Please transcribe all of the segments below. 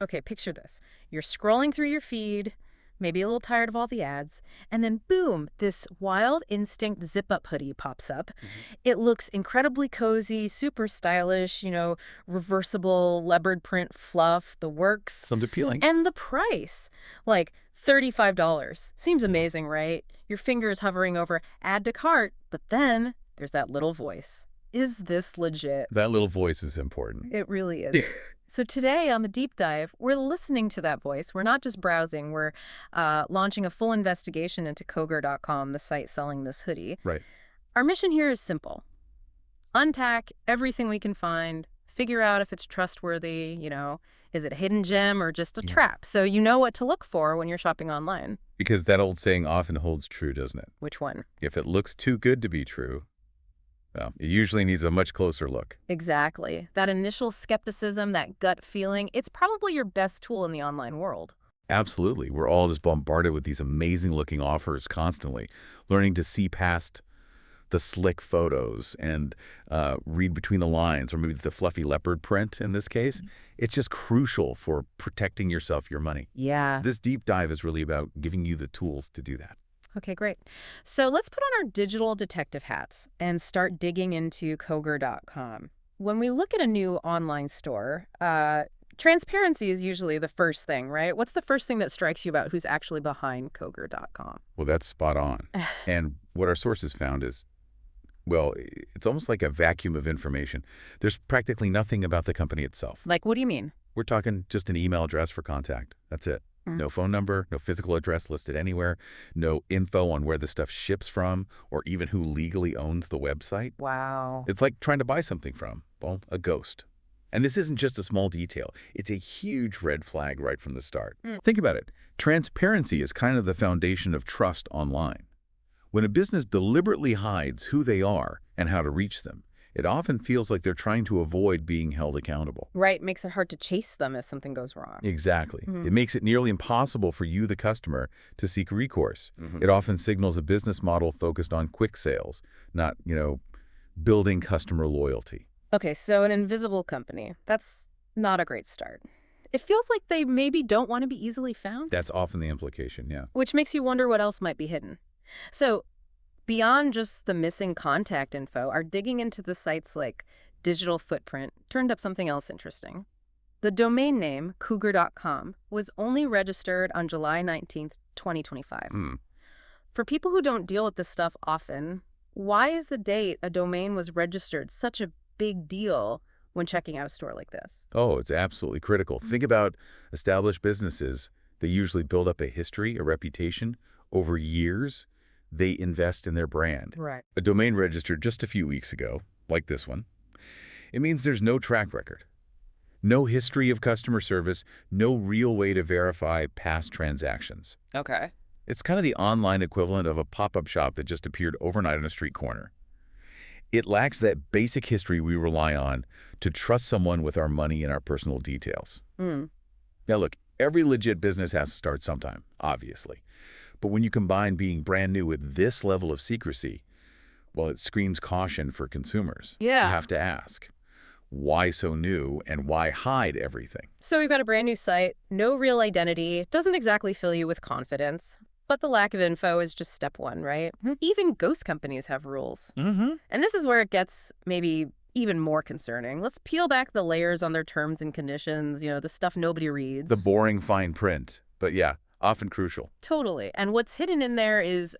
Okay, picture this. You're scrolling through your feed, maybe a little tired of all the ads, and then boom, this Wild Instinct zip-up hoodie pops up. It looks incredibly cozy, super stylish, reversible leopard print fluff, the works. Sounds appealing. And the price, like $35. Seems amazing, right? Your finger is hovering over add to cart, but then there's that little voice. Is this legit? That little voice is important. It really is. So today on the deep dive, we're listening to that voice. We're not just browsing. We're launching a full investigation into Kogtour.com, the site selling this hoodie. Right. Our mission here is simple. Unpack everything we can find, figure out if it's trustworthy, is it a hidden gem or just a trap? So you know what to look for when you're shopping online. Because that old saying often holds true, doesn't it? Which one? If it looks too good to be true, well, it usually needs a much closer look. Exactly. That initial skepticism, that gut feeling, it's probably your best tool in the online world. Absolutely. We're all just bombarded with these amazing-looking offers constantly. Learning to see past the slick photos and read between the lines, or maybe the fluffy leopard print in this case, it's just crucial for protecting yourself, your money. Yeah. This deep dive is really about giving you the tools to do that. Okay, great. So let's put on our digital detective hats and start digging into Kogtour.com. When we look at a new online store, transparency is usually the first thing, right? What's the first thing that strikes you about who's actually behind Kogtour.com? Well, that's spot on. And what our sources found is, well, it's almost like a vacuum of information. There's practically nothing about the company itself. Like, what do you mean? We're talking just an email address for contact. That's it. No phone number, no physical address listed anywhere, no info on where the stuff ships from, or even who legally owns the website. Wow. It's like trying to buy something from, well, a ghost. And this isn't just a small detail. It's a huge red flag right from the start. Think about it. Transparency is kind of the foundation of trust online. When a business deliberately hides who they are and how to reach them, it often feels like they're trying to avoid being held accountable. Right, makes it hard to chase them if something goes wrong. Exactly. It makes it nearly impossible for you, the customer, to seek recourse. It often signals a business model focused on quick sales, not, building customer loyalty. Okay, so an invisible company. That's not a great start. It feels like they maybe don't want to be easily found. That's often the implication, yeah. Which makes you wonder what else might be hidden. So beyond just the missing contact info, our digging into the site's digital footprint turned up something else interesting. The domain name, Kogtour.com, was only registered on July 19th, 2025. For people who don't deal with this stuff often, why is the date a domain was registered such a big deal when checking out a store like this? Oh, it's absolutely critical. Think about established businesses. They usually build up a history, a reputation over years. They invest in their brand. Right. A domain registered just a few weeks ago, like this one, it means there's no track record, no history of customer service, no real way to verify past transactions. Okay. It's kind of the online equivalent of a pop-up shop that just appeared overnight on a street corner. It lacks that basic history we rely on to trust someone with our money and our personal details. Now look, every legit business has to start sometime, obviously. But when you combine being brand new with this level of secrecy, well, it screams caution for consumers. Yeah. You have to ask, why so new and why hide everything? So we've got a brand new site, no real identity, doesn't exactly fill you with confidence. But the lack of info is just step one, right? Even ghost companies have rules. And this is where it gets maybe even more concerning. Let's peel back the layers on their terms and conditions, the stuff nobody reads. The boring fine print. But yeah, often crucial. Totally. And what's hidden in there is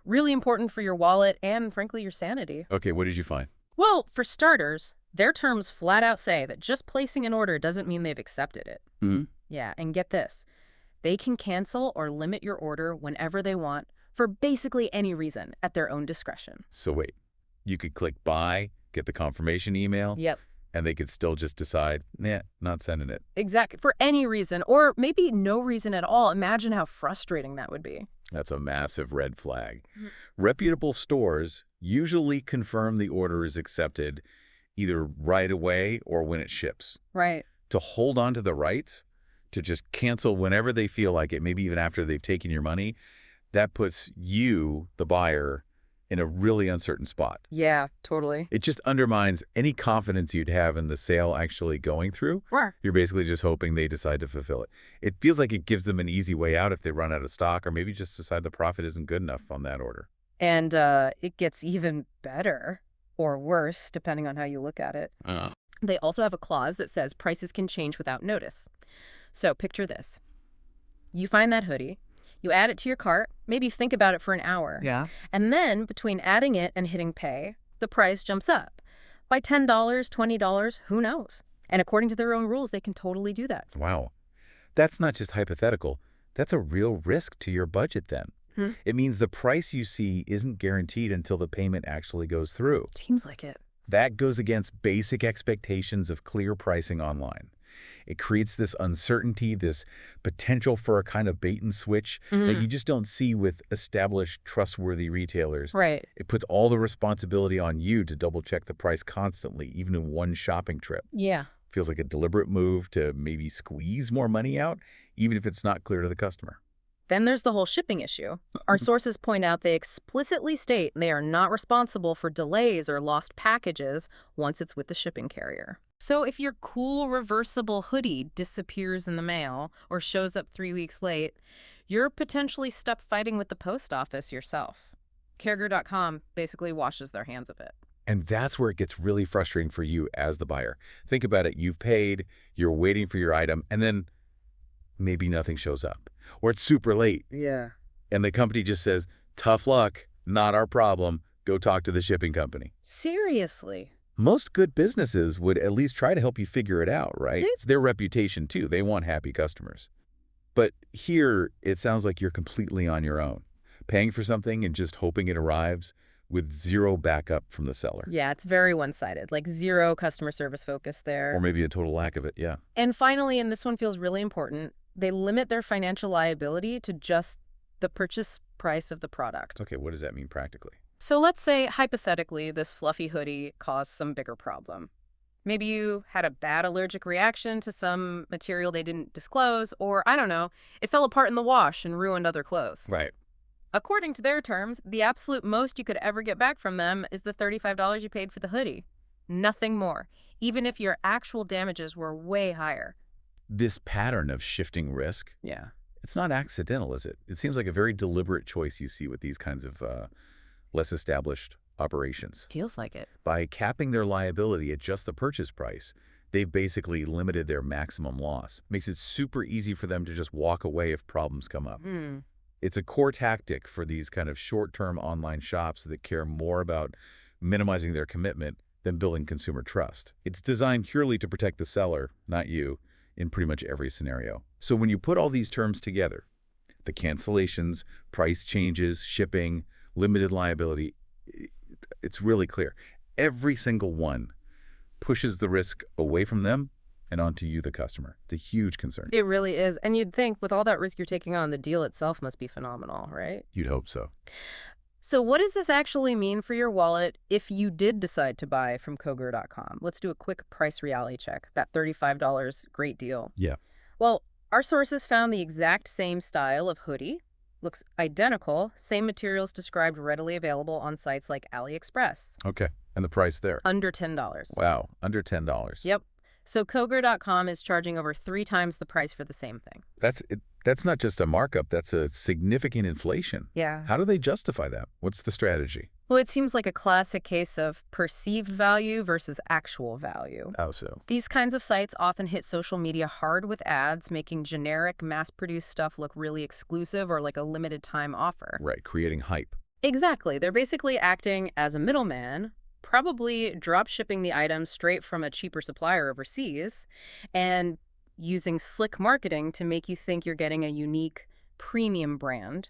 really important for your wallet and, frankly, your sanity. Okay, what did you find? Well, for starters, their terms flat out say that just placing an order doesn't mean they've accepted it. Yeah, and get this. They can cancel or limit your order whenever they want for basically any reason at their own discretion. So wait, you could click buy, get the confirmation email, Yep. and they could still just decide, nah, not sending it. Exactly. For any reason, or maybe no reason at all. Imagine how frustrating that would be. That's a massive red flag. Reputable stores usually confirm the order is accepted either right away or when it ships. Right. To hold on to the rights, to just cancel whenever they feel like it, maybe even after they've taken your money, that puts you, the buyer, in a really uncertain spot. Yeah, totally. It just undermines any confidence you'd have in the sale actually going through. Sure. You're basically just hoping they decide to fulfill it. It feels like it gives them an easy way out if they run out of stock or maybe just decide the profit isn't good enough on that order. And it gets even better or worse, depending on how you look at it. They also have a clause that says prices can change without notice. So picture this. You find that hoodie, you add it to your cart, maybe think about it for an hour. Yeah. And then between adding it and hitting pay, the price jumps up. By $10, $20, who knows? And according to their own rules, they can totally do that. Wow. That's not just hypothetical. That's a real risk to your budget then. It means the price you see isn't guaranteed until the payment actually goes through. Seems like it. That goes against basic expectations of clear pricing online. It creates this uncertainty, this potential for a kind of bait and switch that you just don't see with established, trustworthy retailers. Right. It puts all the responsibility on you to double-check the price constantly, even in one shopping trip. Yeah. Feels like a deliberate move to maybe squeeze more money out, even if it's not clear to the customer. Then there's the whole shipping issue. Our sources point out they explicitly state they are not responsible for delays or lost packages once it's with the shipping carrier. So if your cool reversible hoodie disappears in the mail or shows up 3 weeks late, you're potentially stuck fighting with the post office yourself. Kogtour.com basically washes their hands of it. And that's where it gets really frustrating for you as the buyer. Think about it. You've paid, you're waiting for your item, and then maybe nothing shows up. Or it's super late. Yeah. And the company just says, tough luck, not our problem, go talk to the shipping company. Seriously. Most good businesses would at least try to help you figure it out, right? It's their reputation too. They want happy customers. But here, it sounds like you're completely on your own, paying for something and just hoping it arrives with zero backup from the seller. Yeah, it's very one-sided, like zero customer service focus there. Or maybe a total lack of it, yeah. And finally, and this one feels really important, they limit their financial liability to just the purchase price of the product. Okay, what does that mean practically? So let's say, hypothetically, this fluffy hoodie caused some bigger problem. Maybe you had a bad allergic reaction to some material they didn't disclose, or, I don't know, it fell apart in the wash and ruined other clothes. Right. According to their terms, the absolute most you could ever get back from them is the $35 you paid for the hoodie. Nothing more, even if your actual damages were way higher. This pattern of shifting risk, Yeah. it's not accidental, is it? It seems like a very deliberate choice you see with these kinds of less established operations. Feels like it. By capping their liability at just the purchase price, they've basically limited their maximum loss. Makes it super easy for them to just walk away if problems come up. It's a core tactic for these kind of short-term online shops that care more about minimizing their commitment than building consumer trust. It's designed purely to protect the seller, not you, in pretty much every scenario. So when you put all these terms together, the cancellations, price changes, shipping, limited liability, it's really clear. Every single one pushes the risk away from them and onto you, the customer. It's a huge concern. It really is. And you'd think with all that risk you're taking on, the deal itself must be phenomenal, right? You'd hope so. So what does this actually mean for your wallet if you did decide to buy from Kogtour.com? Let's do a quick price reality check. That $35, great deal. Yeah. Well, our sources found the exact same style of hoodie. Looks identical. Same materials described readily available on sites like AliExpress. Okay. And the price there? Under $10. Wow. Under $10. Yep. So Kogtour.com is charging over 3 times the price for the same thing. That's not just a markup. That's a significant inflation. Yeah. How do they justify that? What's the strategy? Well, it seems like a classic case of perceived value versus actual value. How so? These kinds of sites often hit social media hard with ads, making generic, mass-produced stuff look really exclusive or like a limited-time offer. Right. Creating hype. Exactly. They're basically acting as a middleman, probably drop shipping the items straight from a cheaper supplier overseas, and using slick marketing to make you think you're getting a unique premium brand.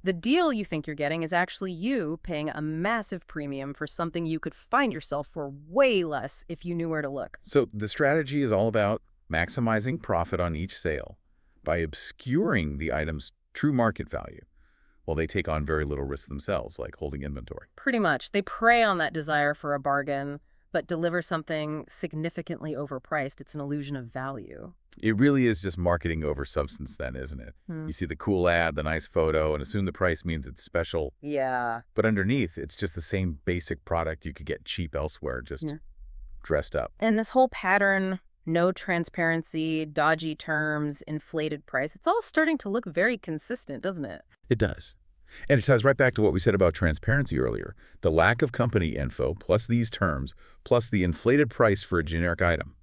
The deal you think you're getting is actually you paying a massive premium for something you could find yourself for way less if you knew where to look. So the strategy is all about maximizing profit on each sale by obscuring the item's true market value, while they take on very little risk themselves, like holding inventory. Pretty much. They prey on that desire for a bargain but deliver something significantly overpriced, it's an illusion of value. It really is just marketing over substance then, isn't it? Hmm. You see the cool ad, the nice photo, and assume the price means it's special. Yeah. But underneath, it's just the same basic product you could get cheap elsewhere, just Yeah. dressed up. And this whole pattern, no transparency, dodgy terms, inflated price, it's all starting to look very consistent, doesn't it? It does. And it ties right back to what we said about transparency earlier. The lack of company info, plus these terms, plus the inflated price for a generic item.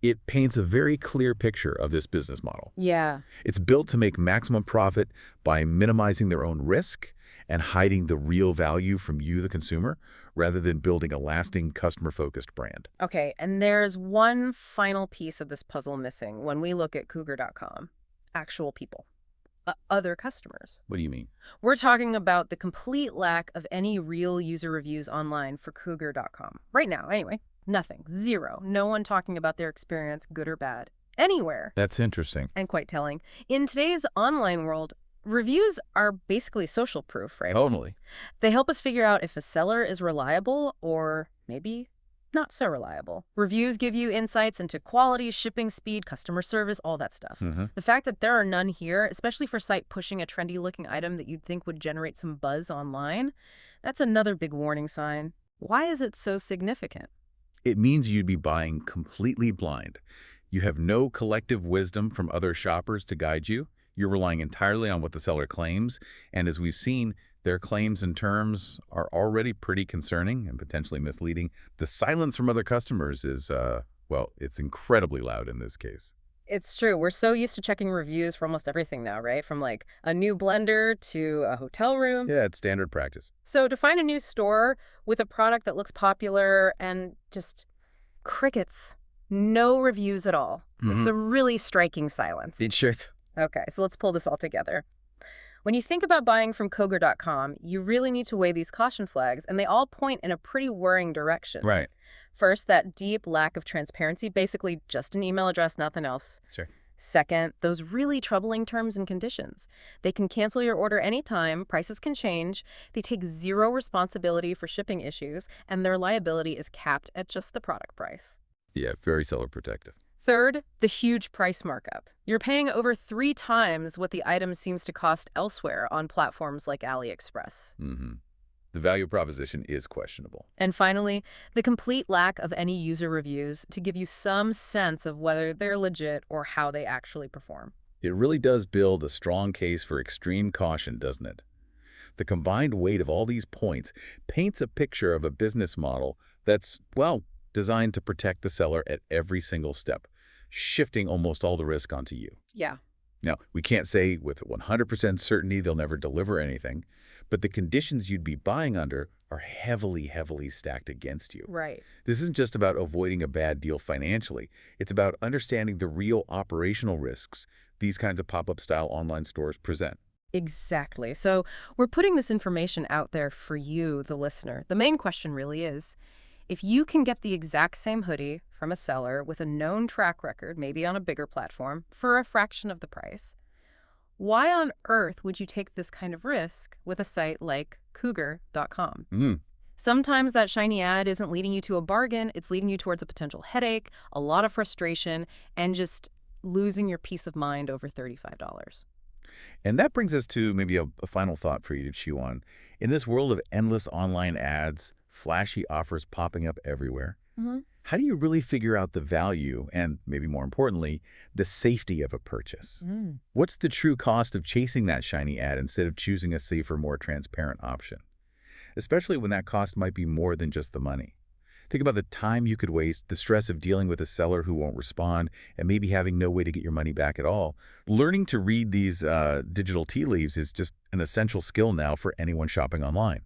It paints a very clear picture of this business model. Yeah. It's built to make maximum profit by minimizing their own risk and hiding the real value from you, the consumer, rather than building a lasting customer-focused brand. Okay, and there's one final piece of this puzzle missing when we look at Cougar.com. Actual people. Other customers. What do you mean? We're talking about the complete lack of any real user reviews online for Cougar.com. Right now, anyway. Nothing. Zero. No one talking about their experience, good or bad. Anywhere. That's interesting. And quite telling. In today's online world, reviews are basically social proof, right? Totally. They help us figure out if a seller is reliable or maybe not so reliable. Reviews give you insights into quality, shipping speed, customer service, all that stuff. The fact that there are none here, especially for a site pushing a trendy-looking item that you'd think would generate some buzz online, that's another big warning sign. Why is it so significant? It means you'd be buying completely blind. You have no collective wisdom from other shoppers to guide you. You're relying entirely on what the seller claims. And as we've seen, their claims and terms are already pretty concerning and potentially misleading. The silence from other customers is, well, it's incredibly loud in this case. It's true. We're so used to checking reviews for almost everything now, right? From like a new blender to a hotel room. Yeah, it's standard practice. So to find a new store with a product that looks popular and just crickets, no reviews at all. It's a really striking silence. It sure. Okay, so let's pull this all together. When you think about buying from Kogtour.com, you really need to weigh these caution flags, and they all point in a pretty worrying direction. Right. First, that deep lack of transparency, basically just an email address, nothing else. Sure. Second, those really troubling terms and conditions. They can cancel your order anytime, prices can change, they take zero responsibility for shipping issues, and their liability is capped at just the product price. Yeah, very seller protective. Third, the huge price markup. You're paying over 3 times what the item seems to cost elsewhere on platforms like AliExpress. The value proposition is questionable. And finally, the complete lack of any user reviews to give you some sense of whether they're legit or how they actually perform. It really does build a strong case for extreme caution, doesn't it? The combined weight of all these points paints a picture of a business model that's, well, designed to protect the seller at every single step, shifting almost all the risk onto you. Yeah. Now, we can't say with 100% certainty they'll never deliver anything, but the conditions you'd be buying under are heavily, heavily stacked against you. Right. This isn't just about avoiding a bad deal financially. It's about understanding the real operational risks these kinds of pop-up style online stores present. Exactly. So we're putting this information out there for you, the listener. The main question really is, if you can get the exact same hoodie from a seller with a known track record, maybe on a bigger platform, for a fraction of the price, why on earth would you take this kind of risk with a site like Cougar.com? Sometimes that shiny ad isn't leading you to a bargain, it's leading you towards a potential headache, a lot of frustration, and just losing your peace of mind over $35. And that brings us to maybe a final thought for you to chew on. In this world of endless online ads, flashy offers popping up everywhere, how do you really figure out the value and, maybe more importantly, the safety of a purchase? What's the true cost of chasing that shiny ad instead of choosing a safer, more transparent option? Especially when that cost might be more than just the money. Think about the time you could waste, the stress of dealing with a seller who won't respond, and maybe having no way to get your money back at all. Learning to read these digital tea leaves is just an essential skill now for anyone shopping online.